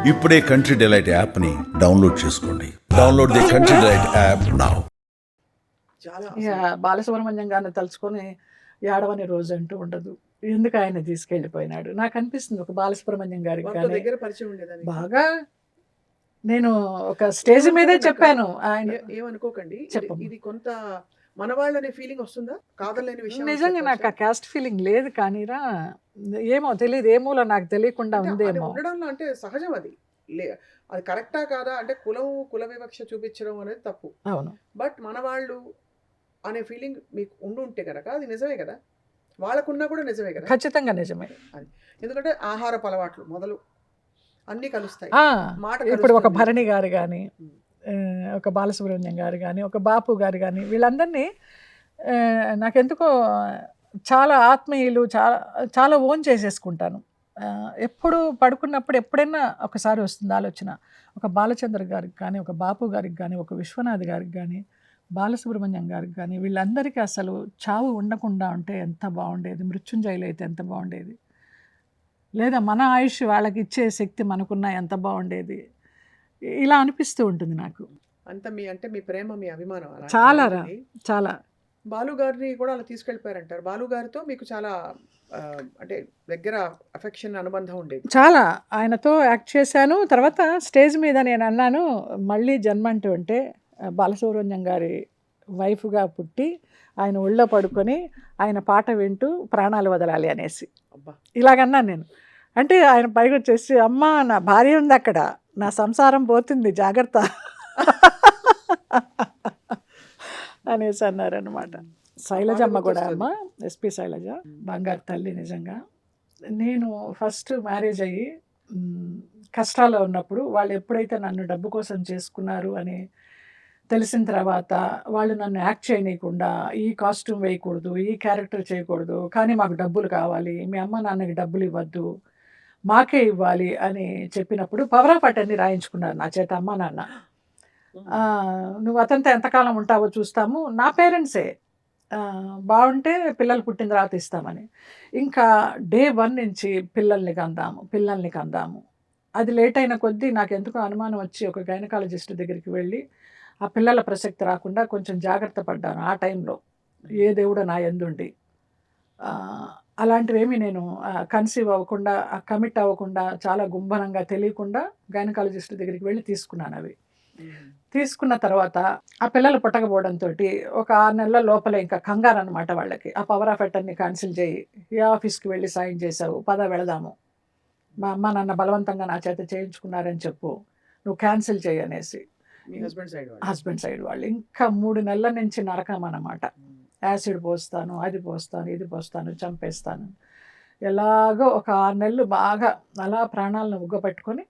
ఇప్పుడే country delight యాప్ని download చేసుకోండి. Download the country delight app now. చాలా ఇక బాలసుబ్రహ్మణ్యం గారిని తలుచుకొని ఏడవని రోజు అంటూ ఉండదు. ఎందుకు ఆయన తీసుకెళ్ళిపోయినాడు నాకు అనిపిస్తుంది. ఒక బాలసుబ్రహ్మణ్యం గారికి వాళ్ళతో కానీ దగ్గర పరిచయం ఉండేదానికి. బాగా నేను ఒక స్టేజ్ మీదే చెప్పాను. ఆయన ఏమనుకోకండి, చెప్పమ్మా. ఇది కొంత మనవాళ్ళనే ఫీలింగ్ వస్తుందా? కాదలేని విషయం అని నిజంగా నాకు ఆ చెప్పొచ్చా? క్యాస్ట్ ఫీలింగ్ లేదు కానీరా, ఏమో తెలియదు, ఏమూలో నాకు తెలియకుండా అంటే అది ఉందేమో. ఉండడంలో అంటే సహజం అది. అది కరెక్టా కాదా అంటే కుల వివక్ష చూపించడం అనేది తప్పు. అవును, బట్ మనవాళ్ళు అనే ఫీలింగ్ మీకు ఉండుంటే కనుక అది నిజమే కదా. వాళ్ళకున్నా కూడా నిజమే కదా. ఖచ్చితంగా నిజమే. అది ఎందుకంటే ఆహారపు అలవాట్లు మొదలు అన్నీ కలుస్తాయి. ఆ, మాట ఇప్పుడు ఒక కలుస్తుంది. భరణి గారు కానీ, ఉమ్. ఒక బాలసుబ్రహ్మణ్యం గారు కానీ, ఒక బాపు గారు కానీ, వీళ్ళందరినీ నాకెందుకో చాలా ఆత్మీయులు, చాలా చాలా ఓన్ చేసేసుకుంటాను. ఎప్పుడు పడుకున్నప్పుడు ఎప్పుడైనా ఒకసారి వస్తుంది ఆలోచన. ఒక బాలచంద్ర గారికి కానీ, ఒక బాపు గారికి కానీ, ఒక విశ్వనాథ్ గారికి కానీ, బాలసుబ్రహ్మణ్యం గారికి కానీ, వీళ్ళందరికీ అసలు చావు ఉండకుండా ఉంటే ఎంత బాగుండేది. మృత్యుంజయులు అయితే ఎంత బాగుండేది. లేదా మన ఆయుష్ వాళ్ళకి ఇచ్చే శక్తి మనకున్నా ఎంత బాగుండేది. ఇలా అనిపిస్తూ ఉంటుంది నాకు. అంత మీ ప్రేమ, మీ అభిమానం అలా చాలా రా, అలాంటిది. చాలా. బాలు గారిని కూడా అలా తీసుకెళ్ళిపోయారంటారు. బాలు గారితో మీకు చాలా అంటే దగ్గర అఫెక్షన్, అనుబంధం ఉండేది. చాలా ఆయనతో యాక్ట్ చేశాను. తర్వాత స్టేజ్ మీద నేను అన్నాను, మళ్ళీ జన్మ అంటూ ఉంటే బాలసుబ్రహ్మణ్యం గారి వైఫ్గా పుట్టి ఆయన ఒళ్ళో పడుకొని ఆయన పాట వింటూ ప్రాణాలు వదలాలి అనేసి అబ్బా, ఇలాగన్నాను నేను. అంటే ఆయన పైకి వచ్చేసి, అమ్మ నా భార్య ఉంది అక్కడ, నా సంసారం పోతుంది జాగ్రత్త అనేసి అన్నారనమాట. శైలజమ్మ కూడా, అమ్మ ఎస్పి శైలజ బంగారు తల్లి. నిజంగా నేను ఫస్ట్ మ్యారేజ్ అయ్యి కష్టాల్లో ఉన్నప్పుడు వాళ్ళు ఎప్పుడైతే నన్ను డబ్బు కోసం చేసుకున్నారు అని తెలిసిన తర్వాత, వాళ్ళు నన్ను యాక్ట్ చేయనీయకుండా, ఈ కాస్ట్యూమ్ వేయకూడదు, ఈ క్యారెక్టర్ చేయకూడదు, కానీ మాకు డబ్బులు కావాలి, మీ అమ్మ నాన్నకి డబ్బులు ఇవ్వద్దు, మాకే ఇవ్వాలి అని చెప్పినప్పుడు పవర్ ఆఫ్ అటర్నీ రాయించుకున్నారు నా చేత అమ్మ నాన్న. నువ్వు అతనితో ఎంతకాలం ఉంటావో చూస్తాము, నా పేరెంట్సే, బాగుంటే పిల్లలు పుట్టిన తర్వాత ఇస్తామని. ఇంకా డే 1 నుంచి పిల్లల్ని కందాము. అది లేట్ అయిన కొద్దీ నాకు ఎందుకో అనుమానం వచ్చి ఒక గైనకాలజిస్ట్ దగ్గరికి వెళ్ళి ఆ పిల్లల ప్రసక్తి రాకుండా కొంచెం జాగ్రత్త పడ్డాను ఆ టైంలో. ఏ దేవుడో నా యందుండి అలాంటివేమీ నేను కన్సీవ్ అవ్వకుండా, కమిట్ అవ్వకుండా, చాలా గుంభనంగా తెలియకుండా గైనకాలజిస్ట్ దగ్గరికి వెళ్ళి తీసుకున్నాను అవి. తీసుకున్న తర్వాత ఆ పిల్లలు పుట్టకపోవడంతో ఒక 6 నెలల లోపలే ఇంకా కంగారు అనమాట వాళ్ళకి. ఆ పవర్ ఆఫ్ అటర్నీ క్యాన్సిల్ చేయి, ఏ ఆఫీస్కి వెళ్ళి సైన్ చేసావు, పద వెళదాము, మా అమ్మ నాన్న బలవంతంగా నా చేత చేయించుకున్నారని చెప్పు, నువ్వు క్యాన్సిల్ చేయి అనేసి. మీ హస్బెండ్ సైడ్ వాళ్ళు ఇంకా 3 నెలల నుంచి నరకం అన్నమాట. యాసిడ్ పోస్తాను, అది పోస్తాను, ఇది పోస్తాను, చంపేస్తాను. ఎలాగో ఒక 6 నెలలు బాగా అలా ప్రాణాలను ఉగ్గపెట్టుకొని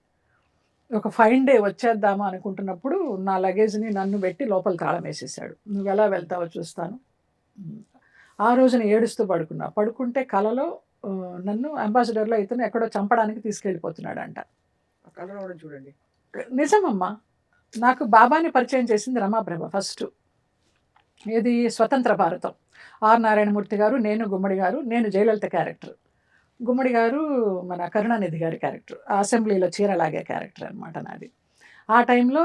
ఒక ఫైన్ డే వచ్చేద్దామా అనుకుంటున్నప్పుడు నా లగేజ్ని నన్ను పెట్టి లోపల తాళం వేసేసాడు. నువ్వు ఎలా వెళ్తావో చూస్తాను. ఆ రోజున ఏడుస్తూ పడుకుంటే కలలో నన్ను అంబాసిడర్లో ఇతను ఎక్కడో చంపడానికి తీసుకెళ్ళిపోతున్నాడంట. చూడండి, నిజమమ్మా. నాకు బాబాని పరిచయం చేసింది రమాప్రభ ఫస్ట్. ఇది స్వతంత్ర భారతం. ఆర్ నారాయణమూర్తి గారు, నేను గుమ్మడి గారు, నేను జయలలిత క్యారెక్టర్, గుమ్మడి గారు మన కరుణానిధి గారి క్యారెక్టర్, అసెంబ్లీలో చీరలాగే క్యారెక్టర్ అనమాట నాది. ఆ టైంలో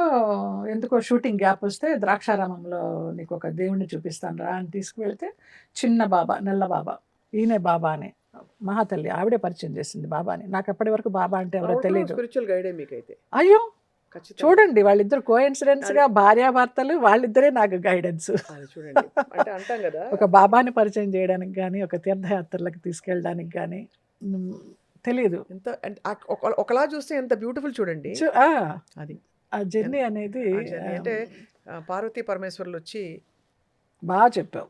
ఎందుకో షూటింగ్ గ్యాప్ వస్తే ద్రాక్షారామంలో నీకు ఒక దేవుణ్ణి చూపిస్తాను రా అని తీసుకువెళ్తే, చిన్న బాబా, నల్ల బాబా, ఈయనే బాబా అని మహాతల్లి ఆవిడే పరిచయం చేసింది బాబాని. నాకు అప్పటి వరకు బాబా అంటే ఎవరో తెలియదు. స్పిరిచువల్ గైడే మీకైతే. అయ్యో చూడండి, వాళ్ళిద్దరు కోఇన్సిడెన్స్గా భార్యాభర్తలు, వాళ్ళిద్దరే నాకు గైడెన్స్. చూడండి, అంటే అంటాం కదా, ఒక బాబాని పరిచయం చేయడానికి కానీ, ఒక తీర్థయాత్రలకు తీసుకెళ్ళడానికి కానీ తెలియదు. ఎంత ఒకలా చూస్తే ఎంత బ్యూటిఫుల్ చూడండి. అది ఆ జర్నీ అనేది అంటే పార్వతీ పరమేశ్వర్లు వచ్చి బాగా చెప్పావు.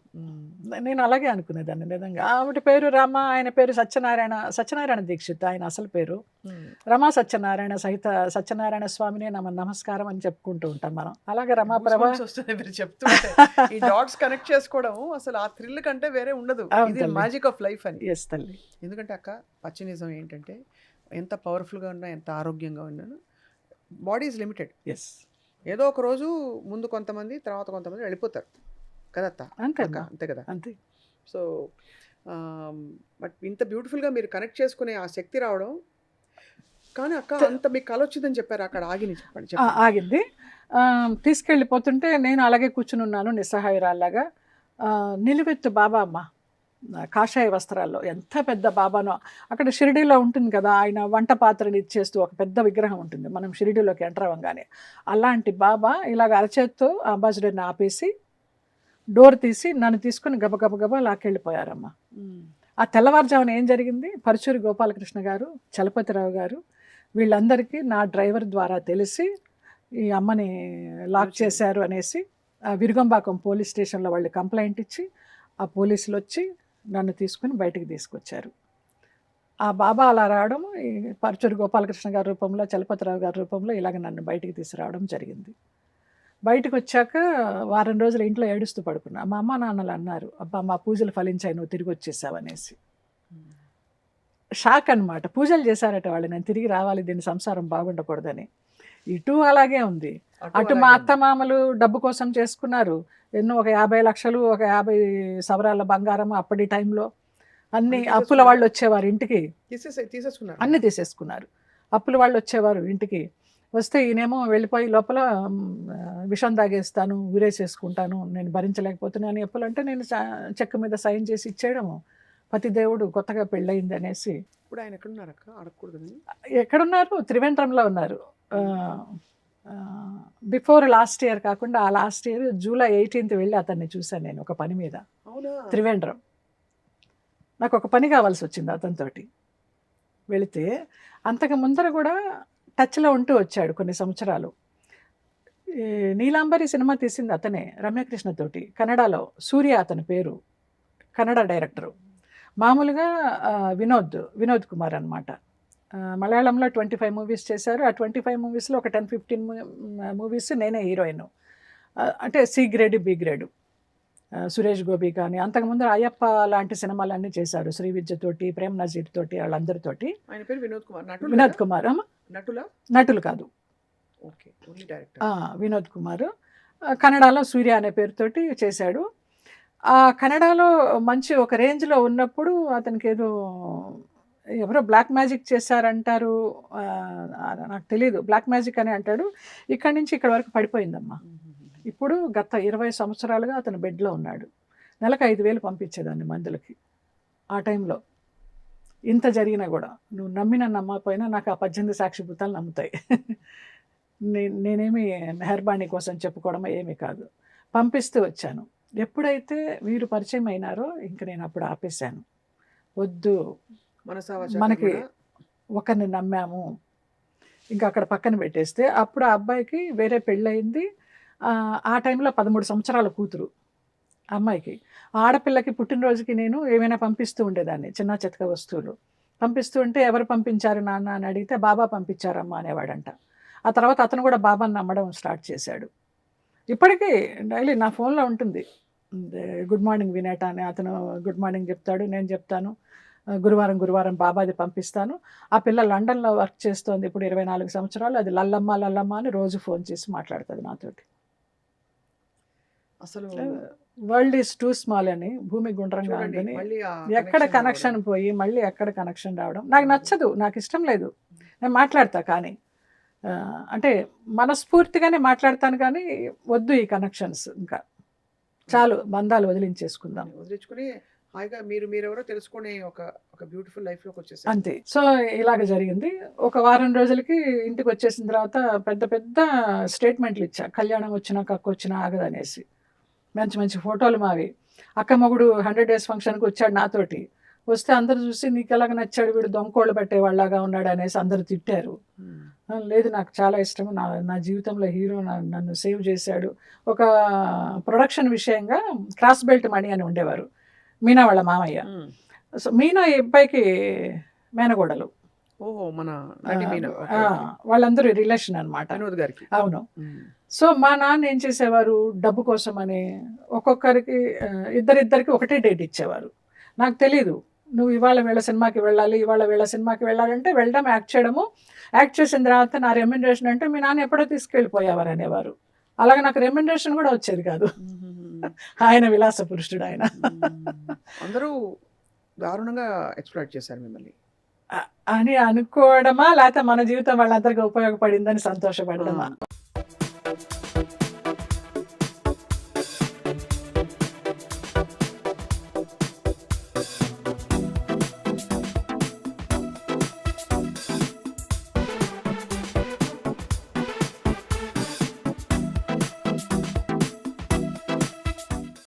నేను అలాగే అనుకునేదాన్ని నిజంగా. ఆవిడ పేరు రమ, ఆయన పేరు సత్యనారాయణ దీక్షిత్ ఆయన అసలు పేరు. రమా సత్యనారాయణ సహిత సత్యనారాయణ స్వామినే నమస్కారం అని చెప్పుకుంటూ ఉంటాం మనం. అలాగే రమాప్రభ మీరు చెప్తుంటే ఈ డాట్స్ కనెక్ట్ చేసుకోవడం అసలు ఆ థ్రిల్ కంటే వేరే ఉండదు. ఇది మ్యాజిక్ ఆఫ్ లైఫ్ అని. ఎస్ తల్లి. ఎందుకంటే అక్క, పచ్చి నిజం ఏంటంటే ఎంత పవర్ఫుల్గా ఉన్నా, ఎంత ఆరోగ్యంగా ఉన్నాను, బాడీ ఈజ్ లిమిటెడ్. ఎస్. ఏదో ఒక రోజు ముందు కొంతమంది, తర్వాత కొంతమంది వెళ్ళిపోతారు కదత్తా. అంతే కదా. అంతే. సో బట్ ఇంత బ్యూటిఫుల్గా మీరు కనెక్ట్ చేసుకునే ఆ శక్తి రావడం, కానీ అక్క అంత మీకు కల వచ్చిందని చెప్పారు, అక్కడ ఆగిని చెప్పండి చెప్పండి. ఆగింది. తీసుకెళ్ళిపోతుంటే నేను అలాగే కూర్చుని ఉన్నాను నిస్సహాయురాల్లాగా. నిలువెత్తు బాబా అమ్మ, కాషాయ వస్త్రాల్లో, ఎంత పెద్ద బాబానో. అక్కడ షిరిడీలో ఉంటుంది కదా, ఆయన వంట పాత్రని ఇచ్చేస్తూ ఒక పెద్ద విగ్రహం ఉంటుంది మనం షిరిడీలోకి ఎంటర్ అవ్వగానే. అలాంటి బాబా ఇలాగ అరచేత్తో అంబాసిడర్ని ఆపేసి డోర్ తీసి నన్ను తీసుకుని గబగబా లాక్కెళ్ళిపోయారమ్మ. ఆ తెల్లవారుజామున ఏం జరిగింది, పరుచూరి గోపాలకృష్ణ గారు, చలపతిరావు గారు వీళ్ళందరికీ నా డ్రైవర్ ద్వారా తెలిసి ఈ అమ్మని లాక్ చేశారు అనేసి విరుగంబాకం పోలీస్ స్టేషన్లో వాళ్ళు కంప్లైంట్ ఇచ్చి ఆ పోలీసులు వచ్చి నన్ను తీసుకుని బయటికి తీసుకొచ్చారు. ఆ బాబా అలా రావడం, ఈ పరుచూరి గోపాలకృష్ణ గారి రూపంలో, చలపతిరావు గారి రూపంలో ఇలాగ నన్ను బయటికి తీసుకురావడం జరిగింది. బయటకు వచ్చాక వారం రోజులు ఇంట్లో ఏడుస్తూ పడుకున్నా. మా అమ్మ నాన్నలు అన్నారు, అబ్బా మా పూజలు ఫలించాయి, నువ్వు తిరిగి వచ్చేసావు అనేసి. షాక్ అనమాట. పూజలు చేశారట వాళ్ళు, నేను తిరిగి రావాలి, దీని సంసారం బాగుండకూడదని. ఇటు అలాగే ఉంది. అటు మా అత్తమామలు డబ్బు కోసం చేసుకున్నారు ఎన్నో, ఒక 50 లక్షలు, ఒక 50 సవరాల బంగారం అప్పటి టైంలో. అన్ని అప్పుల వాళ్ళు వచ్చేవారు ఇంటికి, తీసేసుకున్నారు, అన్ని తీసేసుకున్నారు. అప్పుల వాళ్ళు వచ్చేవారు ఇంటికి. వస్తే ఈయనేమో వెళ్ళిపోయి లోపల విషం తాగేస్తాను, ఊరేసేసుకుంటాను, నేను భరించలేకపోతున్నాను ఎప్పులంటే నేను చెక్ మీద సైన్ చేసి ఇచ్చేయడము. పతిదేవుడు కొత్తగా పెళ్ళయింది అనేసి. ఇప్పుడు ఆయన ఎక్కడున్నారు అక్క, అడగకూడదు. ఎక్కడున్నారు, త్రివేంద్రంలో ఉన్నారు. బిఫోర్ లాస్ట్ ఇయర్ కాకుండా ఆ లాస్ట్ ఇయర్ జూలై 18th వెళ్ళి అతన్ని చూశాను నేను ఒక పని మీద. అవునా? త్రివేంద్రం. నాకు ఒక పని కావాల్సి వచ్చింది అతనితోటి. వెళితే అంతకు ముందర కూడా టచ్లో ఉంటూ వచ్చాడు కొన్ని సంవత్సరాలు. నీలాంబరి సినిమా తీసింది అతనే రమ్యకృష్ణతోటి, కన్నడలో. సూర్య అతని పేరు, కన్నడ డైరెక్టరు. మామూలుగా వినోద్ కుమార్ అనమాట. మలయాళంలో 25 మూవీస్ చేశారు. ఆ 25 మూవీస్లో ఒక 10-15 మూవీస్ నేనే హీరోయిన్. అంటే C grade, B grade. Suresh Gopi కానీ, అంతకుముందు అయ్యప్ప లాంటి సినిమాలన్నీ చేశారు, శ్రీ విద్యతోటి, ప్రేమ్ నజీర్ తోటి, వాళ్ళందరితోటి. ఆయన పేరు వినోద్ కుమార్. నటులు కాదు, వినోద్ కుమార్. కన్నడలో సూర్య అనే పేరుతోటి చేశాడు. ఆ కన్నడలో మంచి ఒక రేంజ్లో ఉన్నప్పుడు అతనికి ఏదో ఎవరో బ్లాక్ మ్యాజిక్ చేశారంటారు, నాకు తెలీదు, బ్లాక్ మ్యాజిక్ అని అంటాడు. ఇక్కడి నుంచి ఇక్కడ వరకు పడిపోయిందమ్మా. ఇప్పుడు గత 20 సంవత్సరాలుగా అతను బెడ్లో ఉన్నాడు. నెలకు 5,000 పంపించేదాన్ని మందులకి ఆ టైంలో. ఇంత జరిగినా కూడా నువ్వు నమ్మినా నమ్మకపోయినా నాకు ఆ 18 సాక్షిభూతాలు నమ్ముతాయి. నేనేమి మెహర్బానీ కోసం చెప్పుకోవడం ఏమీ కాదు, పంపిస్తూ వచ్చాను. ఎప్పుడైతే వీరు పరిచయం అయినారో ఇంక నేను అప్పుడు ఆపేశాను. వద్దు, మనకి ఒకరిని నమ్మాము, ఇంకా అక్కడ పక్కన పెట్టేస్తే. అప్పుడు ఆ అబ్బాయికి వేరే పెళ్ళయింది. ఆ టైంలో 13 సంవత్సరాల కూతురు అమ్మాయికి. ఆడపిల్లకి పుట్టినరోజుకి నేను ఏమైనా పంపిస్తూ ఉండేదాన్ని, చిన్న చితక వస్తువులు పంపిస్తూ ఉంటే, ఎవరు పంపించారు నాన్న అని అడిగితే బాబా పంపించారమ్మా అనేవాడంట. ఆ తర్వాత అతను కూడా బాబాని నమ్మడం స్టార్ట్ చేశాడు. ఇప్పటికీ డైలీ నా ఫోన్లో ఉంటుంది, గుడ్ మార్నింగ్ వినేట అని. అతను గుడ్ మార్నింగ్ చెప్తాడు, నేను చెప్తాను. గురువారం బాబాది పంపిస్తాను. ఆ పిల్ల లండన్లో వర్క్ చేస్తోంది ఇప్పుడు 24 సంవత్సరాలు. అది లల్లమ్మ అని రోజు ఫోన్ చేసి మాట్లాడుతుంది నాతోటి. అసలు వరల్డ్ ఈజ్ టూ స్మాల్ అని, భూమి గుండ్రంగా ఉందని, ఎక్కడ కనెక్షన్ పోయి మళ్ళీ ఎక్కడ కనెక్షన్ రావడం నాకు నచ్చదు, నాకు ఇష్టం లేదు. నేను మాట్లాడతా కానీ అంటే మనస్ఫూర్తిగానే మాట్లాడతాను, కానీ వద్దు ఈ కనెక్షన్స్, ఇంకా చాలు, బంధాలు వదిలించుకుని హాయిగా మీరెవరో తెలుసుకునే ఒక బ్యూటిఫుల్ లైఫ్లోకి వచ్చేసారు అంతే. సో ఇలాగ జరిగింది. ఒక వారం రోజులకి ఇంటికి వచ్చేసిన తర్వాత పెద్ద పెద్ద స్టేట్మెంట్లు ఇచ్చా, కళ్యాణం వచ్చినా కక్క వచ్చినా ఆగదనేసి. మంచి మంచి ఫోటోలు మావి. అక్క మొగుడు 100 days ఫంక్షన్కి వచ్చాడు నాతోటి. వస్తే అందరు చూసి నీకు ఎలాగ నచ్చాడు, వీడు దొంగకోళ్ళు పట్టేవాళ్ళగా ఉన్నాడు అనేసి అందరు తిట్టారు. లేదు, నాకు చాలా ఇష్టం, నా జీవితంలో హీరో నన్ను సేవ్ చేశాడు. ఒక ప్రొడక్షన్ విషయంగా క్రాస్ బెల్ట్ మణి అని ఉండేవారు, మీనా వాళ్ళ మామయ్య. సో మీనా ఈ అబ్బాయికి మేనగోడలు. ఓహో, మన వాళ్ళందరూ రిలేషన్ అనమాట వినోద్ గారికి. అవును. సో మా నాన్న ఏం చేసేవారు, డబ్బు కోసమని ఒక్కొక్కరికి ఇద్దరికి ఒకటే డేట్ ఇచ్చేవారు. నాకు తెలీదు, నువ్వు ఇవాళ వీళ్ళ సినిమాకి వెళ్ళాలి, ఇవాళ వీళ్ళ సినిమాకి వెళ్ళాలంటే వెళ్ళడం, యాక్ట్ చేయడము. యాక్ట్ చేసిన తర్వాత నా రెమ్యునరేషన్ అంటే మీ నాన్న ఎప్పుడో తీసుకెళ్ళిపోయేవారు అనేవారు. అలాగే నాకు రెమ్యునరేషన్ కూడా వచ్చేది కాదు. ఆయన విలాస పురుషుడు ఆయన. అందరూ దారుణంగా ఎక్స్‌ప్లాయిట్ చేశారు మిమ్మల్ని. అని అనుకోవడమా, లేకపోతే మన జీవితం వాళ్ళందరికీ ఉపయోగపడిందని సంతోషపడడమా?